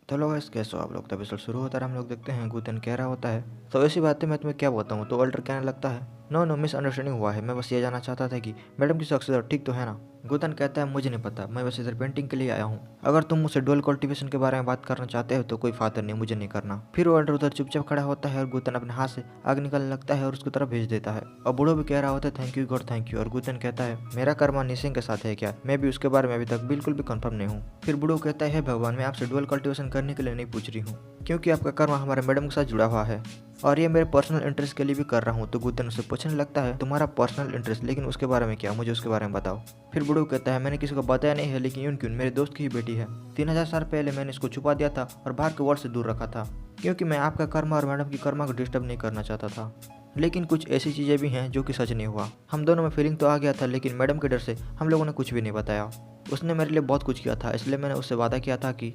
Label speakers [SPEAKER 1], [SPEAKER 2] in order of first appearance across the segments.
[SPEAKER 1] तो लोग गाइस कैसे हो आप लोग। तो एपिसोड शुरू होता है, हम लोग देखते हैं गुतन कह रहा होता है तो ऐसी बातें मैं तुम्हें क्या बताऊं। तो अल्टर कहने लगता है नो मिसअंडरस्टैंडिंग हुआ है, मैं बस ये जानना चाहता था कि मैडम की शख्सियत ठीक तो है ना। गुतन कहता है मुझे नहीं पता, मैं बस इधर पेंटिंग के लिए आया हूँ। अगर तुम मुझसे डुअल कल्टीवेशन के बारे में बात करना चाहते हो तो कोई फादर नहीं, मुझे नहीं करना। फिर वो अल्टर उधर चुपचाप खड़ा होता है और गुतन अपने हाथ से आग निकालने लगता है और उसकी तरफ भेज देता है। और बूढ़ो भी कह रहा होता है thank you God thank you. और गुतन कहता है मेरा कर्मा निसिंग के साथ है क्या, मैं भी उसके बारे में अभी तक बिल्कुल भी कंफर्म नहीं हूँ। फिर बूढ़ो कहता है भगवान, मैं आपसे डुअल कल्टीवेशन करने के लिए नहीं पूछ रही हूँ, क्योंकि आपका कर्म हमारे मैडम के साथ जुड़ा हुआ है और ये मेरे पर्सनल इंटरेस्ट के लिए भी कर रहा हूँ। तो गुतन उसे पूछने लगता है तुम्हारा पर्सनल इंटरेस्ट, लेकिन उसके बारे में क्या, मुझे उसके बारे में बताओ। फिर बूढ़ो कहता है मैंने किसी को बताया नहीं है, लेकिन यून क्यों मेरे दोस्त की ही बेटी है। 3000 साल पहले मैंने इसको छुपा दिया था और बाहर के वर्ल्ड से दूर रखा था, क्योंकि मैं आपका कर्मा और मैडम की कर्मा को डिस्टर्ब नहीं करना चाहता था। लेकिन कुछ ऐसी चीज़ें भी हैं जो कि सच नहीं हुआ। हम दोनों में फीलिंग तो आ गया था, लेकिन मैडम के डर से हम लोगों ने कुछ भी नहीं बताया। उसने मेरे लिए बहुत कुछ किया था, इसलिए मैंने उससे वादा किया था कि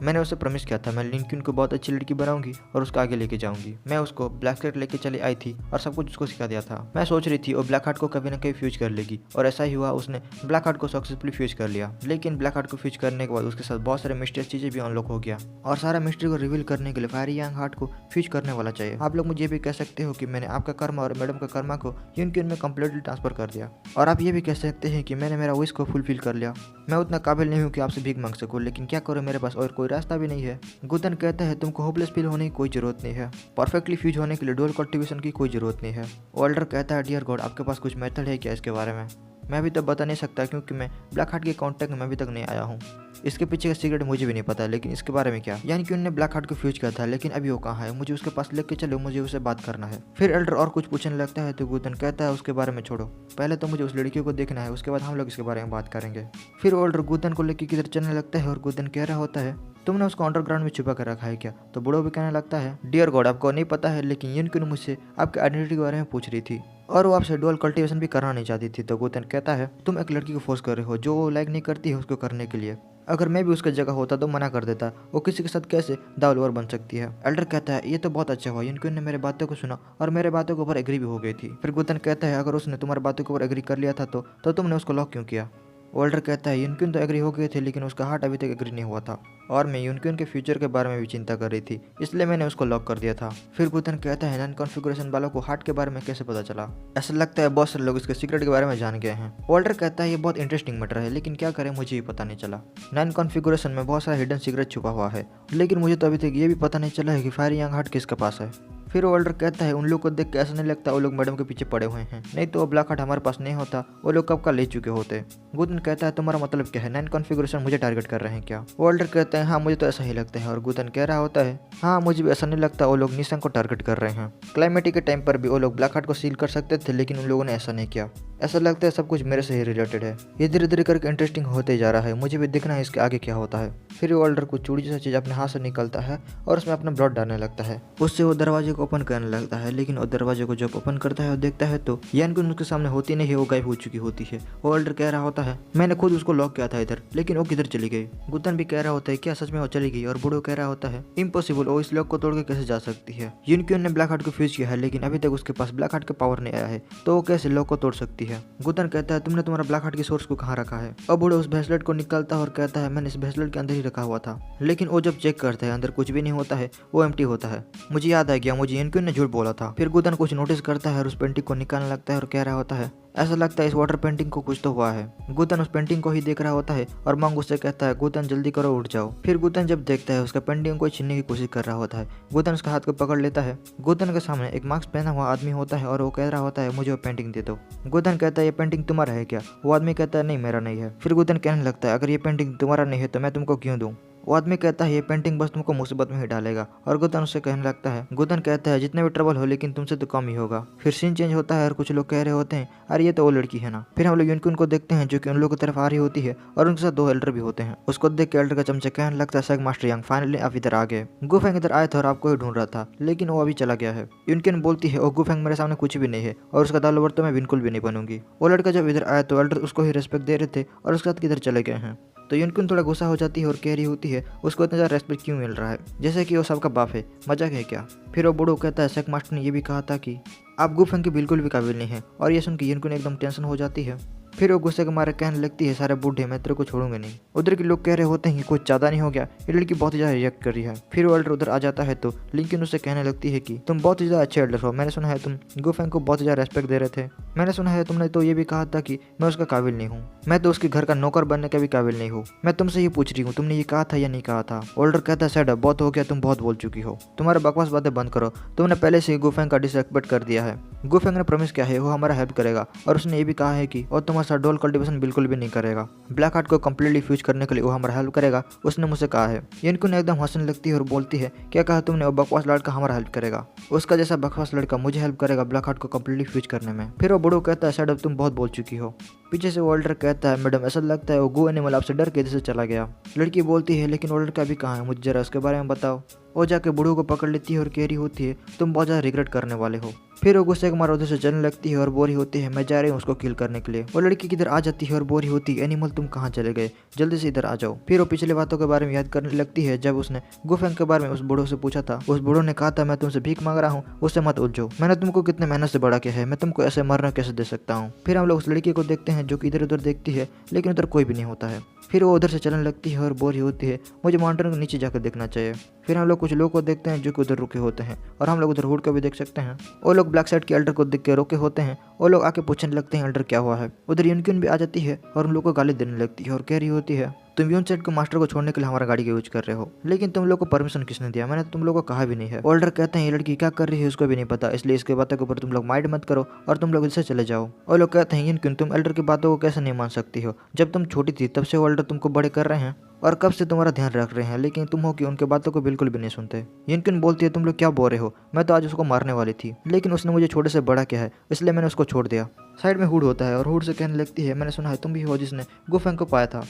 [SPEAKER 1] मैंने उसे प्रॉमिस किया था मैं लिंकन को बहुत अच्छी लड़की बनाऊंगी और उसको आगे लेके जाऊंगी। मैं उसको ब्लैक स्केट लेके चली आई थी और सब कुछ उसको सिखा दिया था। मैं सोच रही थी वो ब्लैक हार्ट को कभी ना कभी फ्यूज कर लेगी और ऐसा ही हुआ, उसने ब्लैक हार्ट को सक्सेसफुली फ्यूज कर लिया। लेकिन ब्लैक हार्ट को फ्यूज करने के बाद उसके साथ बहुत सारे मिस्टीरियस चीजें भी अनलॉक हो गया और सारा मिस्ट्री को रिवील करने के लिए फायरी यंग हार्ट को फ्यूज करने वाला चाहिए। आप लोग मुझे भी कह सकते हो कि मैंने आपका कर्मा और मैडम का कर्मा को यूनिकॉर्न में कंप्लीटली ट्रांसफर कर दिया, और आप ये भी कह सकते हैं कि मैंने मेरा विश को फुलफिल कर लिया। मैं उतना काबिल नहीं हूँ कि आपसे भीख मांग सकूँ, लेकिन क्या करूँ, मेरे पास और कोई रास्ता भी नहीं है। गुतन कहता है तुमको होपलेस फील होने की कोई जरूरत नहीं है, परफेक्टली फ्यूज होने के लिए डुअल कल्टीवेशन की कोई जरूरत नहीं है। ओल्डर कहता है डियर गॉड, आपके पास कुछ मेथड है क्या इसके बारे में। मैं अभी तक बता नहीं सकता, क्योंकि मैं ब्लैक हार्ट के कांटेक्ट में अभी तक नहीं आया हूँ। इसके पीछे का सीक्रेट मुझे भी नहीं पता, लेकिन इसके बारे में क्या, यानी कि उन्होंने ब्लैक हार्ट को फ्यूज किया था, लेकिन अभी वो कहाँ है, मुझे उसके पास लेके चलो, मुझे उससे बात करना है। फिर एल्डर और कुछ पूछने लगता है तो गुतन कहता है उसके बारे में छोड़ो, पहले तो मुझे उस लड़की को देखना है, उसके बाद हम लोग इसके बारे में बात करेंगे। फिर ओल्डर गुतन को लेकर किधर चलने लगता है और गुतन कह रहा होता है तुमने उसको अंडरग्राउंड में छुपा कर रखा है क्या। तो बूढ़ो भी कहने लगता है डियर गॉड, आपको नहीं पता है, लेकिन यूनिकॉर्न मुझसे आपकी आइडेंटिटी के बारे में पूछ रही थी और वो आपसे डुअल कल्टीवेशन भी करना नहीं चाहती थी। तो गुतन कहता है तुम एक लड़की को फोर्स कर रहे हो जो वो लाइक नहीं करती है उसको करने के लिए। अगर मैं भी उसकी जगह होता तो मना कर देता, वो किसी के साथ कैसे दावलवर बन सकती है। एल्डर कहता है ये तो बहुत अच्छा हुआ, यूनिकॉर्न ने मेरे बातों को सुना और मेरे बातों के ऊपर एग्री भी हो गई थी। फिर गुतन कहता है अगर उसने तुम्हारी बातों के ऊपर एग्री कर लिया था तो तुमने उसको लॉक क्यों किया। ओल्डर कहता है यूनिकॉर्न तो एग्री हो गए थे, लेकिन उसका हार्ट अभी तक एग्री नहीं हुआ था और मैं यूनिकॉर्न के फ्यूचर के बारे में भी चिंता कर रही थी, इसलिए मैंने उसको लॉक कर दिया था। फिर गुतन कहता है नॉन कॉन्फ़िगरेशन वालों को हार्ट के बारे में कैसे पता चला, ऐसा लगता है बहुत सारे लोग इसके सीक्रेट के बारे में जान गए हैं। ओल्डर कहता है ये बहुत इंटरेस्टिंग मैटर है, लेकिन क्या करें मुझे भी पता नहीं चला। नॉन कॉन्फ़िगरेशन में बहुत सारा हिडन सीक्रेट छुपा हुआ है, लेकिन मुझे तो अभी तक ये भी पता नहीं चला है कि फायर यंग हार्ट किसके पास है। फिर ओल्डर कहता है उन लोग को देख के ऐसा नहीं लगता वो लोग मैडम के पीछे पड़े हुए हैं, नहीं तो वो ब्लैक हार्ट हमारे पास नहीं होता, वो लोग कब का ले चुके होते। गुतन कहता है तुम्हारा मतलब क्या है, नॉन कॉन्फ़िगरेशन मुझे टारगेट कर रहे हैं क्या। ओल्डर कहते हैं हाँ मुझे तो ऐसा ही लगता है, और गुतन कह रहा होता है हाँ मुझे भी ऐसा नहीं लगता वो लोग निशंक को टारगेट कर रहे हैं। क्लाइमेटिक के टाइम पर भी वो लोग ब्लैक हार्ट को सील कर सकते थे, लेकिन उन लोगों ने ऐसा नहीं किया। ऐसा लगता है सब कुछ मेरे से ही रिलेटेड है। ये धीरे धीरे करके इंटरेस्टिंग होते जा रहा है, मुझे भी देखना है इसके आगे क्या होता है। फिर ओल्डर को चूड़ी जैसा चीज अपने हाथ से निकलता है और उसमें अपना ब्लड डालने लगता है, उससे वो दरवाजे को ओपन करने लगता है। लेकिन वो दरवाजे को जब ओपन करता है और देखता है तो यूनिकॉर्न उसके सामने होती नहीं है, वो गायब हो चुकी होती है। ओल्डर कह रहा होता है मैंने खुद उसको लॉक किया था इधर, लेकिन वो किधर चली गई। गुतन भी कह रहा होता है क्या सच में वो चली गई, और बूढ़ो कह रहा होता है इम्पॉसिबल, वो इस लॉक को तोड़ के कैसे जा सकती है। यूनिकॉर्न ने ब्लैक हार्ट को फ्यूज किया है, लेकिन अभी तक उसके पास ब्लैक हार्ट का पावर नहीं आया है, तो वो कैसे लॉक को तोड़ सकती है। गुतन कहता है तुमने तुम्हारा ब्लैक हार्ट की सोर्स को कहाँ रखा है। और बूढ़ो उस ब्रेसलेट को निकालता है और कहता है मैंने इस ब्रेसलेट के अंदर ही रखा हुआ था, लेकिन वो जब चेक करता है अंदर कुछ भी नहीं होता है, वो एम्प्टी होता है। मुझे याद आ गया, मुझे यूनिकॉर्न ने झूठ बोला था। फिर गुतन कुछ नोटिस करता है और उस पेंटिंग को निकालने लगता है और कह रहा होता है ऐसा लगता है इस वाटर पेंटिंग को कुछ तो हुआ है। गुतन उस पेंटिंग को ही देख रहा होता है और मंग उससे कहता है गुतन जल्दी करो उठ जाओ। फिर गुतन जब देखता है उसका पेंटिंग को छीनने की कोशिश कर रहा होता है, गुतन उसका हाथ को पकड़ लेता है। गुतन के सामने एक मास्क पहना हुआ आदमी होता है और वो कह रहा होता है मुझे वो पेंटिंग दे दो। गुतन कहता है ये पेंटिंग तुम्हारा है क्या। वो आदमी कहता है नहीं मेरा नहीं है। फिर गुतन कहने लगता है अगर ये पेंटिंग तुम्हारा नहीं है तो मैं तुमको क्यों दूं। वो आदमी कहता है ये पेंटिंग बस तुमको मुसीबत में ही डालेगा, और गुतन उससे कहने लगता है गुतन कहता है जितने भी ट्रबल हो लेकिन तुमसे तो कम ही होगा। फिर सीन चेंज होता है और कुछ लोग कह रहे होते हैं अरे ये तो वो लड़की है ना। फिर हम लोग यूनिकॉर्न को देखते हैं जो कि उन लोगों की तरफ आ रही होती है और उनके साथ 2 एल्डर भी होते हैं। उसको देख के एल्डर का चमचा कहने लगता है सैग मास्टर यंग फाइनली आप इधर आ गए। गुफेंग इधर आया था और आपको ही ढूंढ रहा था, लेकिन वो अभी चला गया है। यूनिकॉर्न बोलती है ओ गुफेंग मेरे सामने कुछ भी नहीं है और उसका दालोवर तो मैं बिल्कुल भी नहीं बनूंगी। वो लड़का जब इधर आया तो एल्डर उसको ही रेस्पेक्ट दे रहे थे और उसके साथ किधर चले गए हैं। तो यूनिकॉर्न थोड़ा गुस्सा हो जाती है और कह रही होती है उसको इतना ज़्यादा रेस्पेक्ट क्यों मिल रहा है, जैसे कि वो सबका बाप है, मजाक है क्या। फिर वो बूढ़ो कहता है सेक मास्टर ने ये भी कहा था कि आप गुफेंग के बिल्कुल भी काबिल नहीं है, और ये सुन के यूनिकॉर्न एकदम टेंशन हो जाती है। फिर वो गुस्से के मारे कहने लगती है सारे बूढ़े मैं तेरे को छोड़ूंगे नहीं। उधर के लोग कह रहे होते हैं कि कुछ ज्यादा नहीं हो गया, ये लड़की बहुत ही ज्यादा रिएक्ट कर रही है। फिर वो एल्डर उधर आ जाता है तो लिंकन उससे कहने लगती है कि तुम बहुत ही ज्यादा अच्छे एल्डर हो, मैंने सुना है तुम गुफेंग को बहुत ही ज्यादा रेस्पेक्ट दे रहे थे। मैंने सुना है तुमने तो ये भी कहा था कि मैं उसका काबिल नहीं हूँ, मैं तो उसके घर का नौकर बनने का भी काबिल नहीं हूँ। मैं तुमसे ये पूछ रही हूँ तुमने ये कहा था या नहीं कहा था। ओल्डर कहता है सैड बहुत हो गया, तुम बहुत बोल चुकी हो, तुम्हारे बकवास बातें बंद करो, तुमने पहले से ही गुफेंग का डिसरेस्पेक्ट कर दिया है। गुफेंग ने प्रॉमिस किया है वो हमारा हेल्प करेगा और उसने ये भी कहा है कि और तुम्हारे साथ डोल कल्टीवेशन बिल्कुल भी नहीं करेगा। ब्लैक हार्ट को कम्प्लीटली फ्यूज करने के लिए वो हमारा हेल्प करेगा, उसने मुझसे कहा है। यिनको ने एकदम हंसने लगती है और बोलती है क्या कहा तुमने, वो बकवास लड़का हमारा हेल्प करेगा, उसका जैसा बकवास लड़का मुझे हेल्प करेगा ब्लैक हार्ट को कम्प्लीटली फ्यूज करने में। फिर वो बूढ़ो कहता है सैड तुम बहुत बोल चुकी हो। पीछे से ओल्डर कहता है मैडम ऐसा लगता है वो गो एनिमल आपसे डर के इधर से चला गया। लड़की बोलती है लेकिन ओल्डर का भी कहाँ है, मुझे जरा उसके बारे में बताओ। वो जाके बूढ़ो को पकड़ लेती है और कह रही होती है तुम बहुत ज़्यादा रिग्रेट करने वाले हो। फिर वो गुस्से के मारे उधर से चलने लगती है और बोरी होती है मैं जा रही हूँ उसको किल करने के लिए। वो लड़की किधर आ जाती है और बोरी होती है एनिमल तुम कहाँ चले गए, जल्दी से इधर आ जाओ। फिर वो पिछले बातों के बारे में याद करने लगती है जब उसने गुफेंग के बारे में उस बूढ़ो से पूछा था। उस बूढ़ो ने कहा था मैं तुमसे भीख मांग रहा हूँ, उससे मत उलझो, मैंने तुमको कितने मेहनत से बड़ा किया है, मैं तुमको ऐसे मरना कैसे दे सकता हूँ। फिर हम लोग उस लड़की को देखते हैं जो कि इधर उधर देखती है लेकिन उधर कोई भी नहीं होता है। फिर वो उधर से चलने लगती है और बोरी होती है मुझे माउंटेन के नीचे जाकर देखना चाहिए। फिर हम लोग कुछ लोग को देखते हैं जो कि उधर रुके होते हैं और हम लोग उधर हुड को भी देख सकते हैं। वो लोग ब्लैक साइड के एल्डर को देख के रोके होते हैं। वो लोग आके पूछने लगते हैं एल्डर क्या हुआ है। उधर यूनकिन भी आ जाती है और उन लोग को गाली देने लगती है और कह रही होती है तुम यून साइड को मास्टर को छोड़ने के लिए हमारा गाड़ी का यूज कर रहे हो, लेकिन तुम लोग को परमिशन किसने दिया, मैंने तुम लोग को कहा भी नहीं है। ओल्डर कहते हैं ये लड़की क्या कर रही है उसको भी नहीं पता, इसलिए इसके बातों के ऊपर तुम लोग माइंड मत करो और तुम लोग इससे चले जाओ। और लोग कहते हैं यूनकिन तुम एल्डर की बातों को कैसे नहीं मान सकती हो, जब तुम छोटी थी तब से ओल्डर तुमको बड़े कर रहे हैं और कब से तुम्हारा ध्यान रख रहे हैं, लेकिन तुम हो कि उनके बातों को बिल्कुल भी नहीं सुनते। यिनकिन बोलती है तुम लोग क्या बोल रहे हो, मैं तो आज उसको मारने वाली थी लेकिन उसने मुझे छोटे से बड़ा किया है इसलिए मैंने उसको छोड़ दिया। साइड में हुड होता है और हुड से कहने लगती है मैंने सुना है तुम भी हो जिसने गुफेंग को पाया था।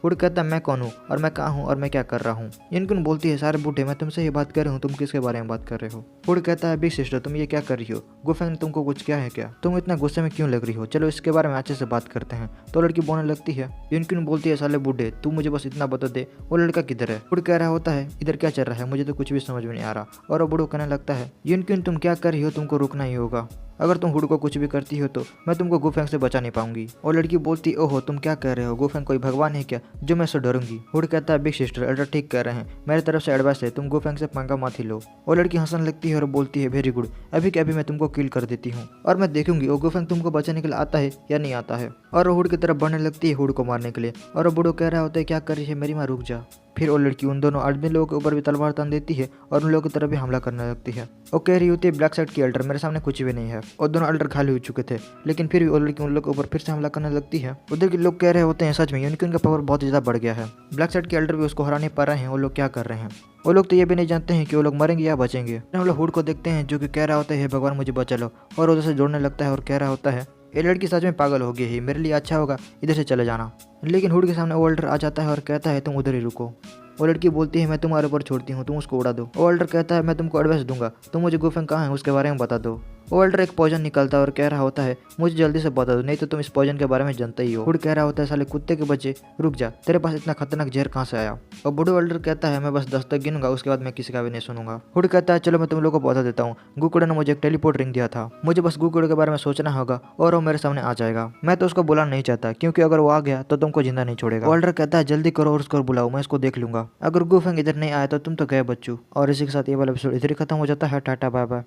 [SPEAKER 1] हुड कहता है मैं कौन हूँ और मैं कहाँ हूँ और मैं क्या कर रहा हूँ। यिनकिन बोलती है सारे बूढ़े मैं तुमसे ये बात कर रही हूँ, तुम किसके बारे में बात कर रहे हो। हुड कहता है बिग सिस्टर तुम ये क्या कर रही हो, गुफेंग ने तुमको कुछ किया है क्या, तुम इतना गुस्से में क्यों लग रही हो, चलो इसके बारे में अच्छे से बात करते हैं। तो लड़की बोलने लगती है। यिनकिन बोलती है साले बूढ़े तू मुझे बस इतना बता दे वो लड़का किधर है। हुड कह रहा होता है इधर क्या चल रहा है, मुझे तो कुछ भी समझ में नहीं आ रहा। और वो बूढ़ो कहने लगता है यिनकिन तुम क्या कर रही हो, तुमको रुकना ही होगा, अगर तुम हुड को कुछ भी करती हो तो मैं तुमको गुफेंग से बचा नहीं पाऊंगी। और लड़की बोलती ओहो तुम क्या कह रहे हो, गुफेंग कोई भगवान है क्या जो मैं उससे डरूंगी। हुड कहता है बिग सिस्टर एल्डर ठीक कह रहे हैं, मेरी तरफ से एडवाइस है तुम गुफेंग से पंगा मत ही लो। और लड़की हंसने लगती है और बोलती है वेरी गुड, अभी के अभी मैं तुमको किल कर देती हूँ और मैं देखूंगी वो गुफेंग तुमको बचाने के लिए आता है या नहीं आता है। और वो हुड की तरफ बढ़ने लगती है हुड को मारने के लिए और वो बूढ़ो कह रहा होता है क्या कर रही है मेरी माँ, रुक जा। फिर वो लड़की उन दोनों आदमी लोगों के ऊपर भी तलवार तान देती है और उन लोगों की तरफ भी हमला करने लगती है। वो कह रही होती है ब्लैक साइड की अल्टर मेरे सामने कुछ भी नहीं है, और दोनों अल्टर खाली हो चुके थे लेकिन फिर भी वो लड़की उन लोगों के ऊपर फिर से हमला करने लगती है। उधर के लोग कह रहे होते हैं सच में यूनिकॉर्न का पावर बहुत ज़्यादा बढ़ गया है, ब्लैक साइड के अल्टर भी उसको हरा नहीं पा रहे हैं, वो लोग क्या कर रहे हैं। वो लोग तो ये भी नहीं जानते हैं कि वो लोग मरेंगे या बचेंगे। हम लोग हुड को देखते हैं जो कि कह रहा होता है भगवान मुझे बचा लो, और उधर से जोड़ने लगता है और कह रहा होता है ये लड़की सच में पागल हो गई है, मेरे लिए अच्छा होगा इधर से चले जाना। लेकिन हुड के सामने ओल्डर आ जाता है और कहता है तुम उधर ही रुको। वो लड़की बोलती है मैं तुम्हारे ऊपर छोड़ती हूँ, तुम उसको उड़ा दो। ओल्डर कहता है मैं तुमको एडवाइस दूंगा, तुम मुझे गुफेंग कहाँ है उसके बारे में बता दो। ओल्डर एक पॉइजन निकलता है और कह रहा होता है मुझे जल्दी से बता दो नहीं तो तुम इस पॉइजन के बारे में जानते ही हो। हुड कह रहा होता है साले कुत्ते के बच्चे रुक जा, तेरे पास इतना खतरनाक जहर कहाँ से आया। और बूढ़े ओल्डर कहता है मैं बस 10 तक गिनूंगा उसके बाद मैं किसी का भी नहीं सुनूंगा। हुड कहता है चलो मैं तुम लोगों को बता देता हूँ, गुकुड़े ने मुझे एक टेलीपोर्ट रिंग दिया था, मुझे बस गुकुड़े के बारे में सोचना होगा और वो मेरे सामने आ जाएगा। मैं तो उसको बुलाना नहीं चाहता क्योंकि अगर वो आ गया तो तुमको जिंदा नहीं छोड़ेगा। ओल्डर कहता है जल्दी करो और उसको बुलाओ, मैं इसको देख लूंगा, अगर गुफेंग इधर नहीं आया तो तुम तो गए बच्चू। और इसी के साथ ये वाला एपिसोड इधर ही खत्म हो जाता है। Tata bye bye.